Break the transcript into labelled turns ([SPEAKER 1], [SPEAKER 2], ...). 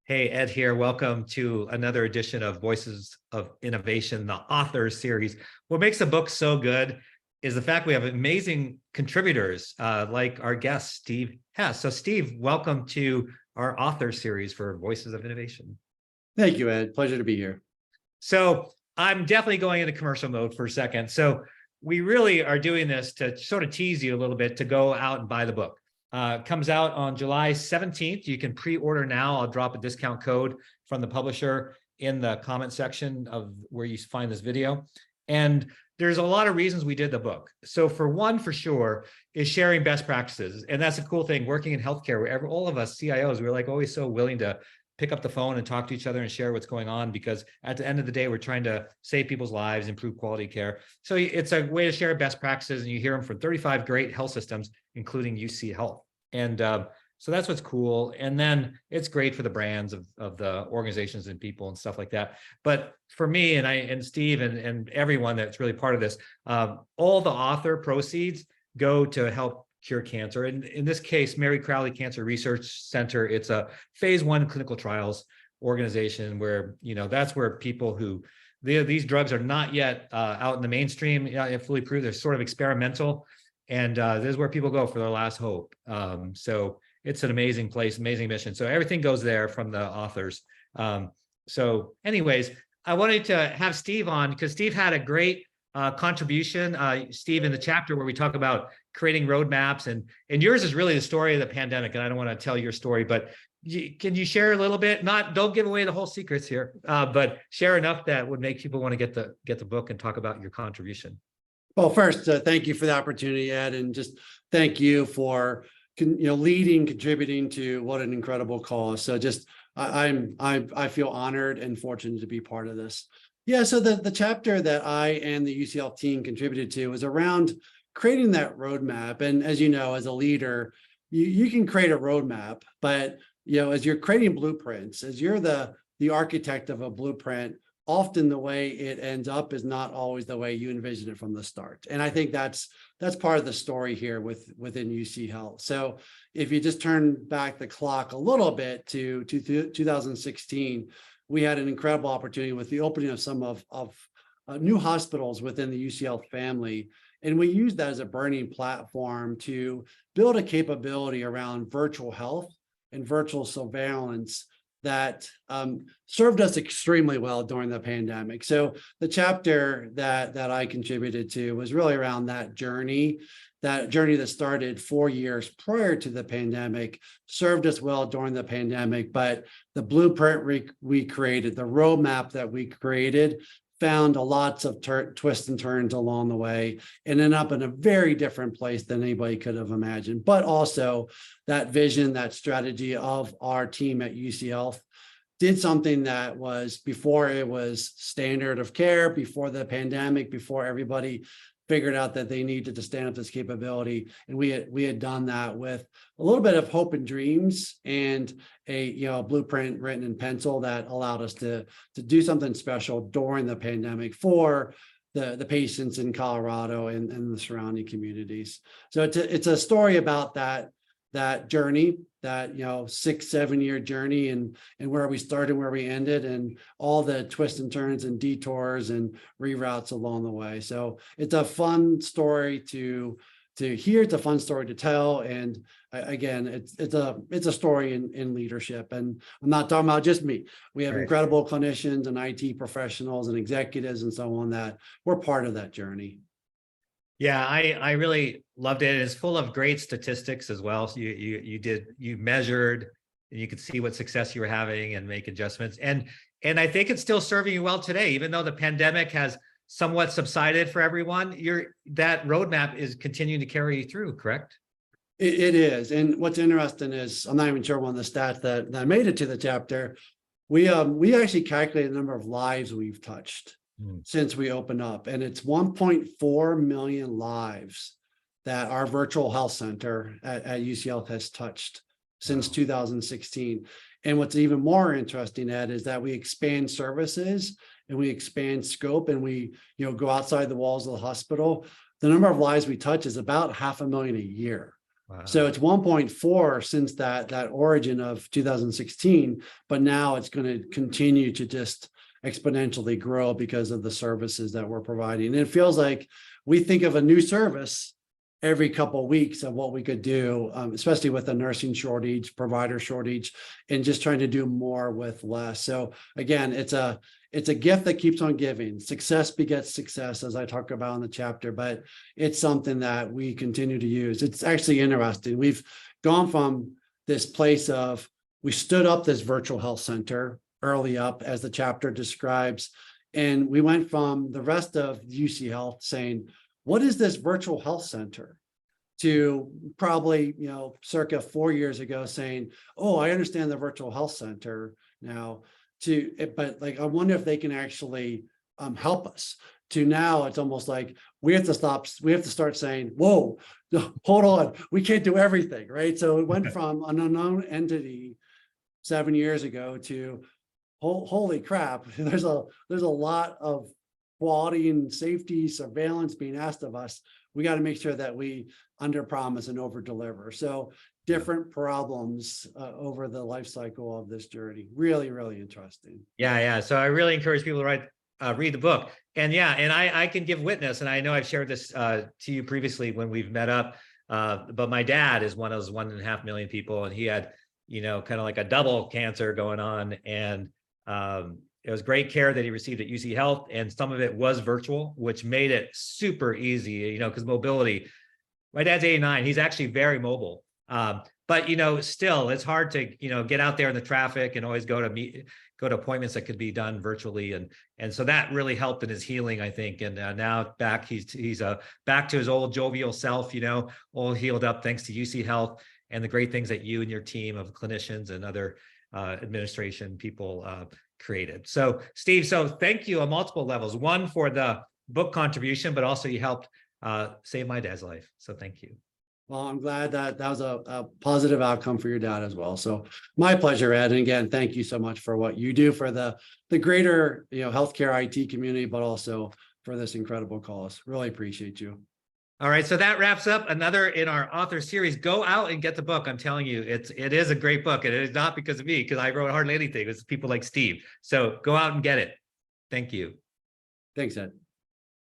[SPEAKER 1] Hey, Ed here. Welcome to another edition of Voices of Innovation, the author series. What makes the book so good is the fact we have amazing contributors like our guest, Steve Hess. So Steve, welcome to our author series for Voices of Innovation.
[SPEAKER 2] Thank you, Ed. Pleasure to be here.
[SPEAKER 1] So I'm definitely going into commercial mode for a second. So we really are doing this to sort of tease you a little bit to go out and buy the book. Comes out on July 17th. You can pre-order now. I'll drop a discount code from the publisher in the comment section of where you find this video. And there's a lot of reasons we did the book. So for one, for sure, is sharing best practices. And that's a cool thing, working in healthcare, where all of us CIOs, we're like always so willing to pick up the phone and talk to each other and share what's going on, because at the end of the day, we're trying to save people's lives, improve quality care. So it's a way to share best practices, and you hear them from 35 great health systems, including UC Health. And so that's what's cool. And then it's great for the brands of the organizations and people and stuff like that. But for me and Steve and everyone that's really part of this, all the author proceeds go to help cure cancer. And in this case, Mary Crowley Cancer Research Center, it's a phase 1 clinical trials organization where, that's where people who, these drugs are not yet out in the mainstream, fully proved. They're sort of experimental. And this is where people go for their last hope. So it's an amazing place, amazing mission. So everything goes there from the authors. So anyways, I wanted to have Steve on because Steve had a great contribution, Steve, in the chapter where we talk about creating roadmaps, and yours is really the story of the pandemic. And I don't want to tell your story, but can you share a little bit? Don't give away the whole secrets here, but share enough that would make people want to get the book and talk about your contribution.
[SPEAKER 2] Well, first, thank you for the opportunity, Ed, and just thank you for leading, contributing to what an incredible cause. So just I feel honored and fortunate to be part of this. Yeah, so the chapter that I and the UCL team contributed to was around creating that roadmap. And as you know, as a leader, you can create a roadmap, but as you're creating blueprints, as you're the architect of a blueprint, often the way it ends up is not always the way you envision it from the start. And I think that's part of the story here within UC Health. So if you just turn back the clock a little bit to 2016, we had an incredible opportunity with the opening of some of new hospitals within the UCL family. And we used that as a burning platform to build a capability around virtual health and virtual surveillance that served us extremely well during the pandemic. So the chapter that I contributed to was really around that journey that started 4 years prior to the pandemic, served us well during the pandemic, but the blueprint we created, the roadmap that we created, found lots of twists and turns along the way and ended up in a very different place than anybody could have imagined. But also that vision, that strategy of our team at UC Health did something that was before it was standard of care, before the pandemic, before everybody figured out that they needed to stand up this capability. And we had done that with a little bit of hope and dreams and a blueprint written in pencil that allowed us to do something special during the pandemic for the patients in Colorado and the surrounding communities. So it's a story about that journey, that 6-7 year journey, and where we started, where we ended, and all the twists and turns and detours and reroutes along the way. So it's a fun story to hear. It's a fun story to tell. And again, it's a story in leadership. And I'm not talking about just me. We have incredible clinicians and IT professionals and executives and so on that we're part of that journey.
[SPEAKER 1] Yeah, I really loved it. It's full of great statistics as well. So you measured, and you could see what success you were having and make adjustments. And I think it's still serving you well today, even though the pandemic has somewhat subsided for everyone. That roadmap is continuing to carry you through, correct?
[SPEAKER 2] It is. And what's interesting is, I'm not even sure one of the stats that made it to the chapter. We actually calculated the number of lives we've touched since we opened up, and it's 1.4 million lives that our virtual health center at UCL has touched since 2016. And what's even more interesting, Ed, is that we expand services and we expand scope, and we go outside the walls of the hospital. The number of lives we touch is about 500,000 a year.
[SPEAKER 1] Wow.
[SPEAKER 2] So it's 1.4 since that origin of 2016, but now it's going to continue to just exponentially grow because of the services that we're providing. And it feels like we think of a new service every couple of weeks of what we could do, especially with the nursing shortage, provider shortage, and just trying to do more with less. So again, it's a gift that keeps on giving. Success begets success, as I talk about in the chapter, but it's something that we continue to use. It's actually interesting. We've gone from this place of, we stood up this virtual health center early up, as the chapter describes, and we went from the rest of UC Health saying, what is this virtual health center? To probably, circa 4 years ago saying, oh, I understand the virtual health center now, but like, I wonder if they can actually help us. To now, it's almost like we have to start saying, whoa, hold on, we can't do everything, right? So it went from an unknown entity 7 years ago to, holy crap, there's a lot of quality and safety surveillance being asked of us. We got to make sure that we under promise and over deliver. So different problems over the life cycle of this journey. Really, really interesting.
[SPEAKER 1] Yeah. So I really encourage people to read the book. And I can give witness, and I know I've shared this to you previously when we've met up, but my dad is one of those 1.5 million people, and he had, kind of like a double cancer going on. And it was great care that he received at UC Health, and some of it was virtual, which made it super easy, because mobility. My dad's 89. He's actually very mobile. But still, it's hard to, get out there in the traffic and always go to appointments that could be done virtually. And so that really helped in his healing, I think. And now he's back to his old jovial self, all healed up thanks to UC Health and the great things that you and your team of clinicians and other administration people created. So Steve, thank you on multiple levels. One, for the book contribution, but also you helped save my dad's life. So thank you.
[SPEAKER 2] Well, I'm glad that was a positive outcome for your dad as well. So my pleasure, Ed. And again, thank you so much for what you do for the greater, healthcare IT community, but also for this incredible cause. Really appreciate you.
[SPEAKER 1] All right, so that wraps up another in our author series. Go out and get the book. I'm telling you, it is a great book, and it is not because of me, because I wrote hardly anything. It's people like Steve. So go out and get it. Thank you.
[SPEAKER 2] Thanks, Ed.